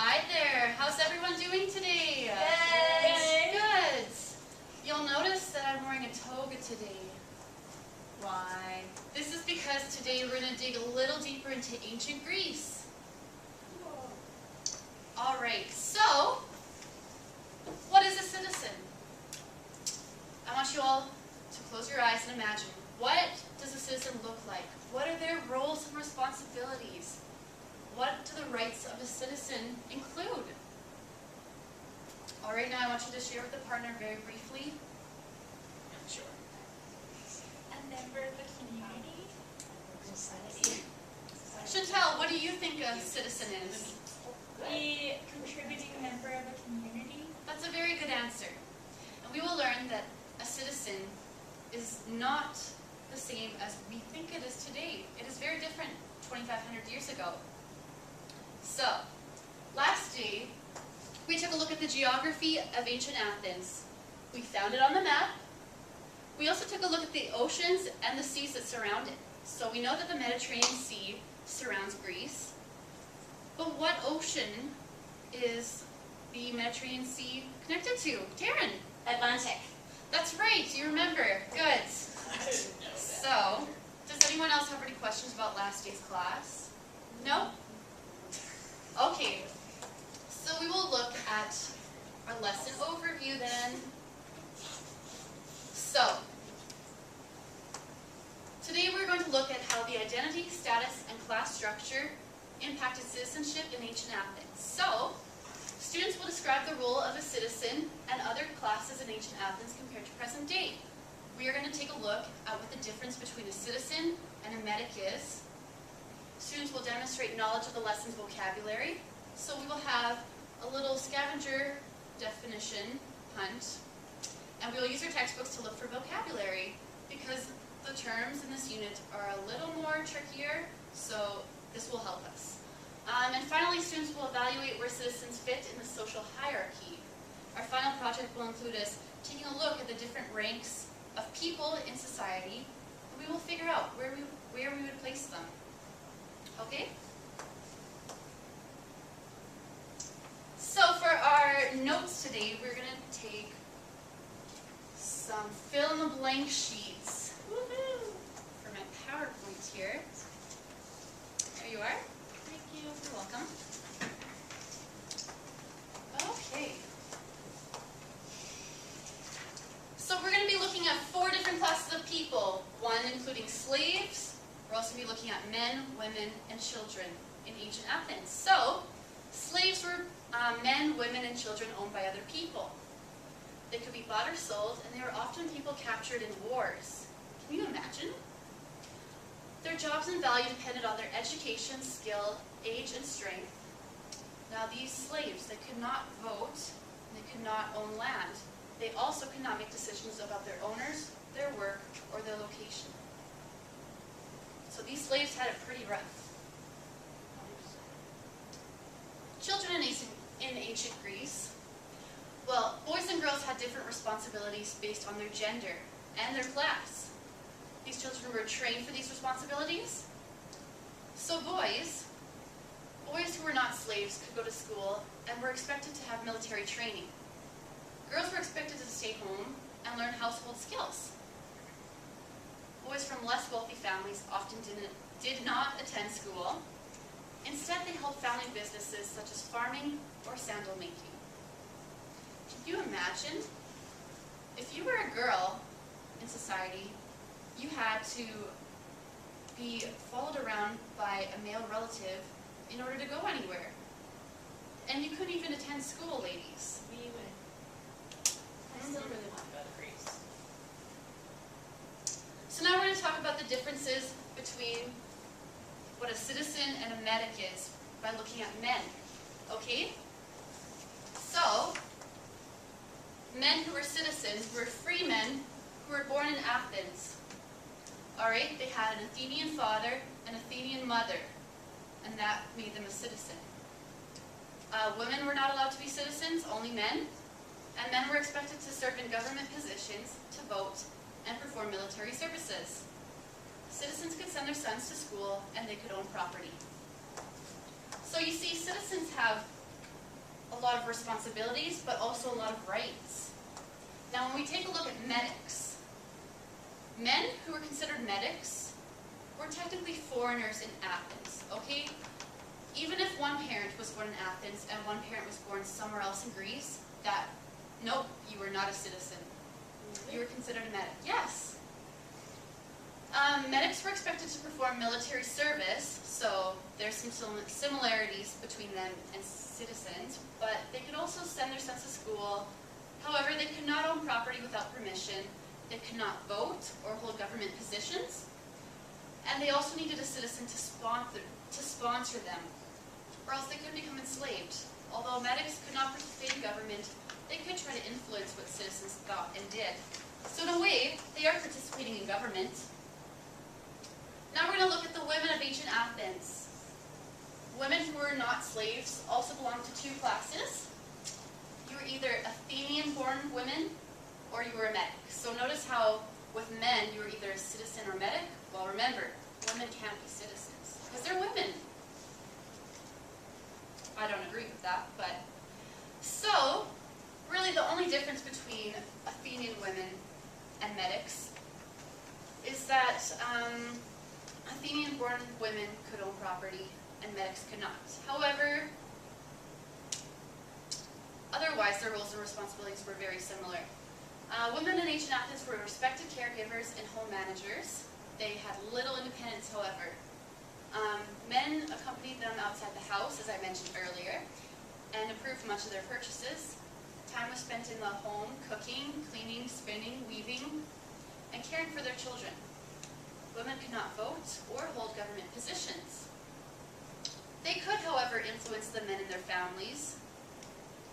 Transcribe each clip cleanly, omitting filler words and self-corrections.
Hi there. How's everyone doing today? Good. Good. You'll notice that I'm wearing a toga today. Why? This is because today we're going to dig a little deeper into ancient Greece. Alright, so, what is a citizen? I want you all to close your eyes and imagine, what does a citizen look like? What are their roles and responsibilities? What do the rights of a citizen include? Alright, now I want you to share with a partner very briefly. Sure. A member of the community. Society. Chantel, what do you think a citizen is? A contributing member of a community. That's a very good answer. And we will learn that a citizen is not the same as we think it is today. It is very different 2,500 years ago. So, last day, we took a look at the geography of ancient Athens. We found it on the map. We also took a look at the oceans and the seas that surround it. So we know that the Mediterranean Sea surrounds Greece. But what ocean is the Mediterranean Sea connected to? Taryn? Atlantic. That's right, you remember. Good. I didn't know that. So, does anyone else have any questions about last day's class? No? Okay, so we will look at our lesson overview then. So, today we're going to look at how the identity, status, and class structure impacted citizenship in ancient Athens. So, students will describe the role of a citizen and other classes in ancient Athens compared to present day. We are going to take a look at what the difference between a citizen and a metic is. Students will demonstrate knowledge of the lesson's vocabulary. So we will have a little scavenger definition hunt, and we will use our textbooks to look for vocabulary because the terms in this unit are a little more trickier, so this will help us. And finally, students will evaluate where citizens fit in the social hierarchy. Our final project will include us taking a look at the different ranks of people in society, and we will figure out where we would place them. Okay? So for our notes today, we're going to take some fill-in-the-blank sheets. Woohoo! For my PowerPoint here. There you are. Thank you. You're welcome. Okay. So we're going to be looking at 4 different classes of people. One including slaves. We're also going to be looking at men, women, and children in ancient Athens. So, slaves were men, women, and children owned by other people. They could be bought or sold, and they were often people captured in wars. Can you imagine? Their jobs and value depended on their education, skill, age, and strength. Now these slaves, they could not vote, and they could not own land. They also could not make decisions about their owners, their work, or their location. So these slaves had it pretty rough. Children in ancient Greece, well, boys and girls had different responsibilities based on their gender and their class. These children were trained for these responsibilities. So boys who were not slaves could go to school and were expected to have military training. Girls were expected to stay home and learn household skills. Boys from less wealthy families often did not attend school. Instead, they held family businesses such as farming or sandal making. Can you imagine? If you were a girl in society, you had to be followed around by a male relative in order to go anywhere. And you couldn't even attend school, ladies. We would. I still really want to go to Greece. So now we're going to talk about the differences between what a citizen and a metic is by looking at men. Okay? So, men who were citizens were free men who were born in Athens. Alright, they had an Athenian father and Athenian mother, and that made them a citizen. Women were not allowed to be citizens, only men, and men were expected to serve in government positions, to vote, and perform military services. Citizens could send their sons to school, and they could own property. So you see, citizens have a lot of responsibilities, but also a lot of rights. Now when we take a look at medics, men who were considered medics were technically foreigners in Athens, okay? Even if one parent was born in Athens and one parent was born somewhere else in Greece, nope, you were not a citizen. You were considered a medic. Yes. Medics were expected to perform military service, so there's some similarities between them and citizens, but they could also send their sons to school. However, they could not own property without permission, they could not vote or hold government positions, and they also needed a citizen to sponsor them, or else they could become enslaved. Although medics could not participate in government, they could try to influence what citizens thought and did. So in a way, they are participating in government. Now we're going to look at the women of ancient Athens. Women who were not slaves also belonged to two classes. You were either Athenian-born women or you were a medic. So notice how with men you were either a citizen or medic. Well, remember, women can't be citizens because they're women. I don't agree with that, but so really the only difference between Athenian women and medics is that Athenian-born women could own property and medics could not. However, otherwise their roles and responsibilities were very similar. Women in ancient Athens were respected caregivers and home managers. They had little independence, however. Men accompanied them outside the house, as I mentioned earlier, and approved much of their purchases. Time was spent in the home, cooking, cleaning, spinning, weaving, and caring for their children. Women could not vote or hold government positions. They could, however, influence the men in their families,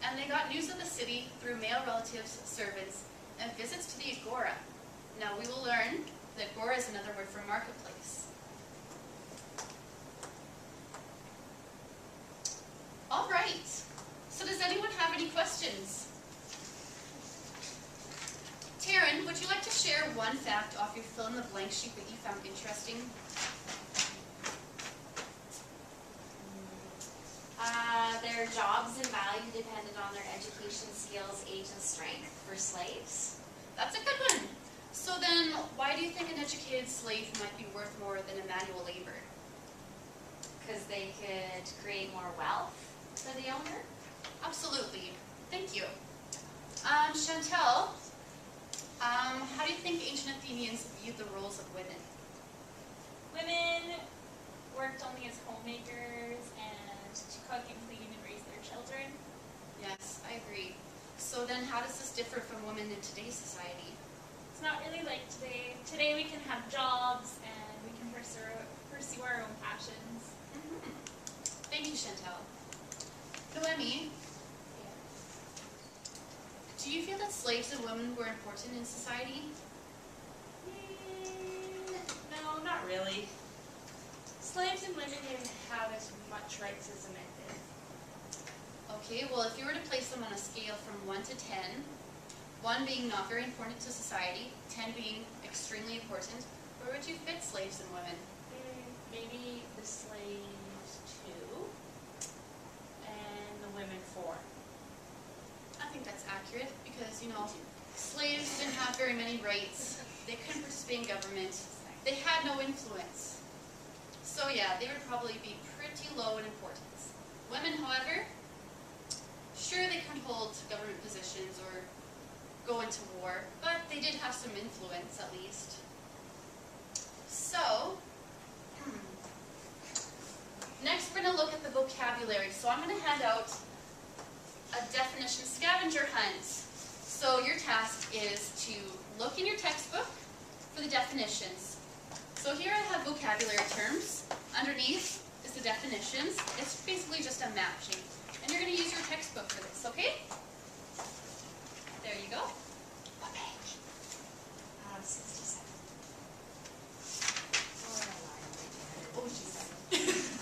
and they got news of the city through male relatives, servants, and visits to the agora. Now we will learn that agora is another word for marketplace. All right, so does anyone have any questions? Taryn, would you like to share one fact off your fill-in-the-blank sheet that you found interesting? Their jobs and value depended on their education, skills, age, and strength for slaves. That's a good one. So then, why do you think an educated slave might be worth more than a manual laborer? Because they could create more wealth for the owner. Absolutely. Thank you. Chantel, how do you think ancient Athenians viewed the roles of women? Women worked only as homemakers and to cook and clean and raise their children. Yes, I agree. So then how does this differ from women in today's society? It's not really like today. Today we can have jobs and we can pursue our own passions. Mm-hmm. Thank you, Chantel. Noemi, do you feel that slaves and women were important in society? No, not really. Slaves and women didn't have as much rights as the men did. Okay, well if you were to place them on a scale from 1 to 10, 1 being not very important to society, 10 being extremely important, where would you fit slaves and women? Maybe the slaves 2 and the women 4. I think that's accurate because, you know, slaves didn't have very many rights. They couldn't participate in government. They had no influence. So yeah, they would probably be pretty low in importance. Women, however, sure they couldn't hold government positions or go into war, but they did have some influence at least. So, next we're going to look at the vocabulary. So I'm going to hand out a definition scavenger hunt. So your task is to look in your textbook for the definitions. So here I have vocabulary terms. Underneath is the definitions. It's basically just a map sheet. And you're going to use your textbook for this, okay? There you go. What page? 67. Oh, jeez.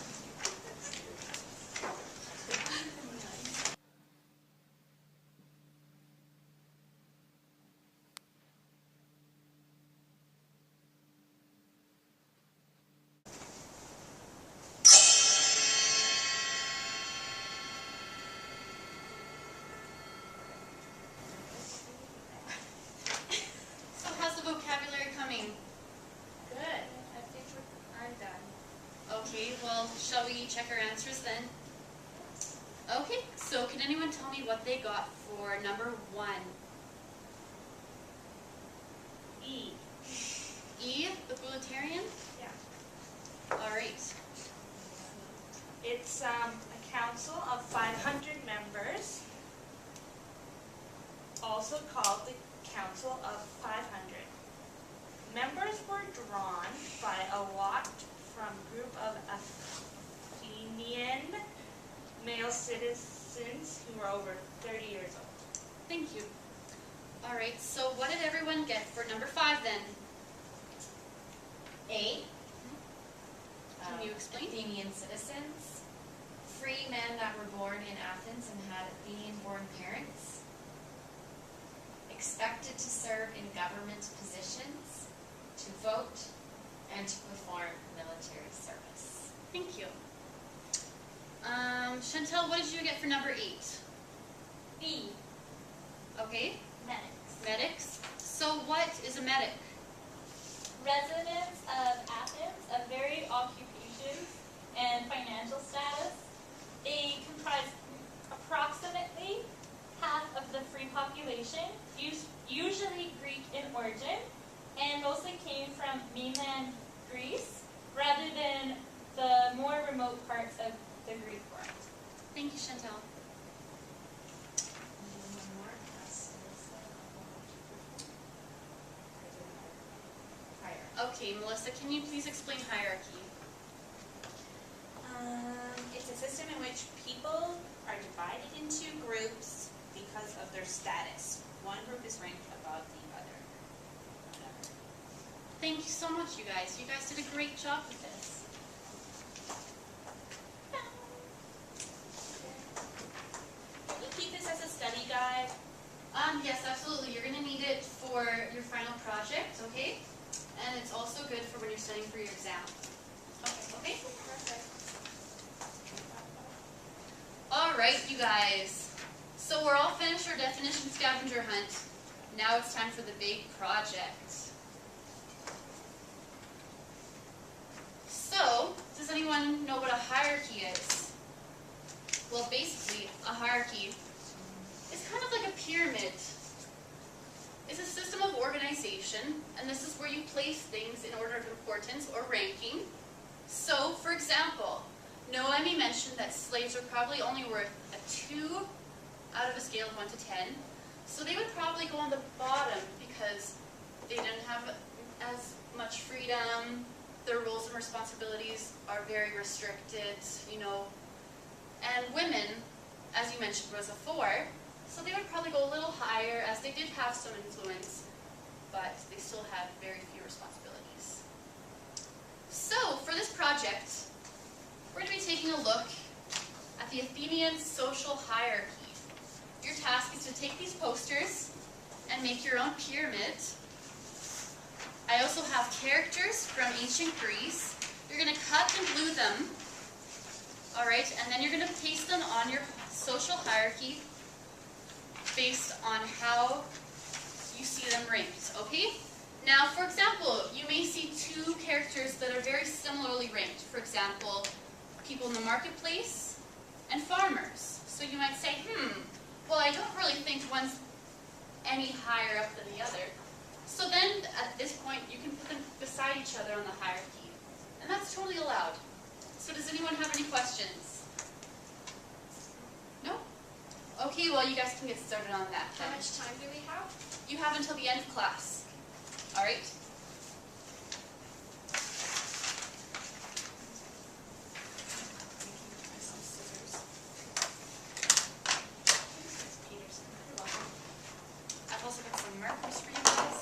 Well, shall we check our answers then? Okay, so can anyone tell me what they got for number 1? E. E, the proletarian? Yeah. Alright. It's a council of 500 members, also called the Council of 500. Members were drawn by a lot from a group of Athenian male citizens who were over 30 years old. Thank you. Alright, so what did everyone get for number 5 then? A. Can you explain? Athenian citizens. Free men that were born in Athens and had Athenian-born parents. Expected to serve in government positions, to vote, and to perform military service. Thank you. Chantel, what did you get for number 8? B. Okay, Medics. medics. So what is a medic? Residents of Athens of varied occupations and financial status. They comprise approximately half of the free population, usually Greek in origin, and mostly came from mainland Greece rather than the more remote parts of the Greek world. Thank you, Chantel. Okay, Melissa, can you please explain hierarchy? It's a system in which people are divided into groups because of their status. One group is ranked above the other. Whatever. Thank you so much, you guys. You guys did a great job with this. Can you keep this as a study guide? Yes, absolutely. You're going to need it for your final project, okay? And it's also good for when you're studying for your exam. Okay? Perfect. All right, you guys. So we're all finished our definition scavenger hunt. Now it's time for the big project. So, does anyone know what a hierarchy is? Well, basically, a hierarchy is kind of like a pyramid. It's a system of organization, and this is where you place things in order of importance or ranking. So, for example, Noemi mentioned that slaves are probably only worth a 2 out of a scale of 1 to 10. So they would probably go on the bottom because they didn't have as much freedom. Their roles and responsibilities are very restricted, you know. And women, as you mentioned, was a 4. So they would probably go a little higher as they did have some influence, but they still had very few responsibilities. So for this project, we're going to be taking a look at the Athenian social hierarchy. Your task is to take these posters and make your own pyramid. I also have characters from ancient Greece. You're going to cut and glue them. Alright, and then you're going to paste them on your social hierarchy based on how you see them ranked, okay? Now, for example, you may see 2 characters that are very similarly ranked. For example, people in the marketplace and farmers. So you might say, well, I don't really think one's any higher up than the other. So then, at this point, you can put them beside each other on the hierarchy. And that's totally allowed. So does anyone have any questions? No? Okay, well, you guys can get started on that then. How much time do we have? You have until the end of class. All right? I've also got some markers for you guys.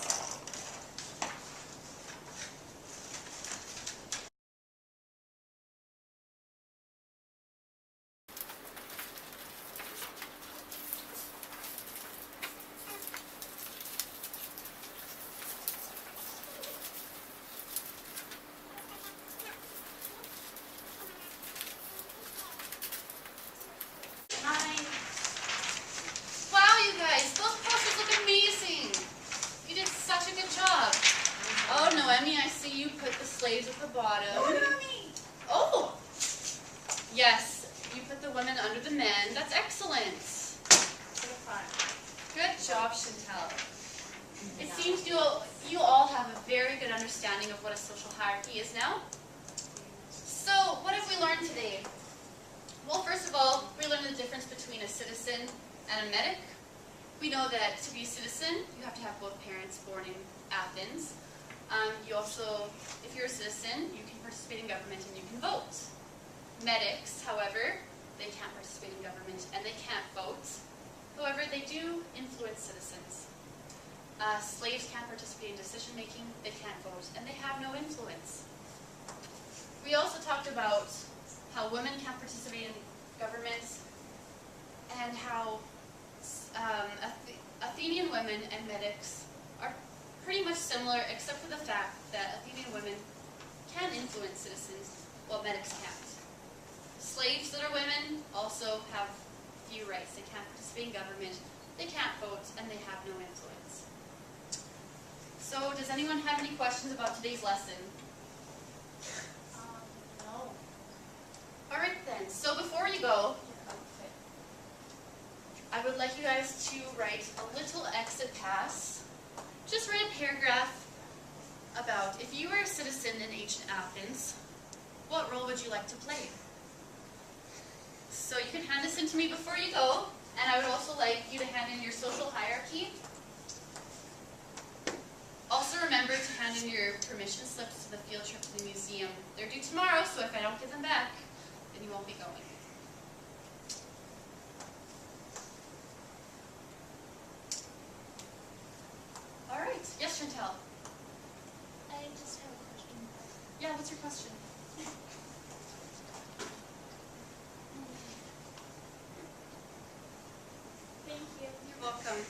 Wow, you guys, those posters look amazing. You did such a good job. Oh, Noemi, I see you put the slaves at the bottom. Mommy! Oh, job, Chantel. It seems you all have a very good understanding of what a social hierarchy is now. So, what have we learned today? Well, first of all, we learned the difference between a citizen and a medic. We know that to be a citizen, you have to have both parents born in Athens. You also, if you're a citizen, you can participate in government and you can vote. Medics, however, they can't participate in government and they can't vote. However, they do influence citizens. Slaves can't participate in decision making, they can't vote, and they have no influence. We also talked about how women can't participate in government and how Athenian women and medics are pretty much similar, except for the fact that Athenian women can influence citizens, while medics can't. Slaves that are women also have few rights. They can't participate in government, they can't vote, and they have no influence. So, does anyone have any questions about today's lesson? No. Alright then, so before you go, I would like you guys to write a little exit pass. Just write a paragraph about if you were a citizen in ancient Athens, what role would you like to play? So you can hand this in to me before you go, and I would also like you to hand in your social hierarchy. Also remember to hand in your permission slips to the field trip to the museum. They're due tomorrow, so if I don't give them back, then you won't be going. Alright, yes, Chantel. I just have a question. Yeah, what's your question? Thank you. You're welcome.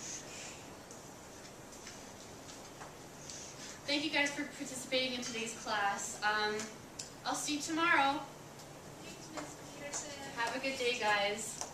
Thank you guys for participating in today's class. I'll see you tomorrow. Thanks, Ms. Peterson. Have a good day, guys.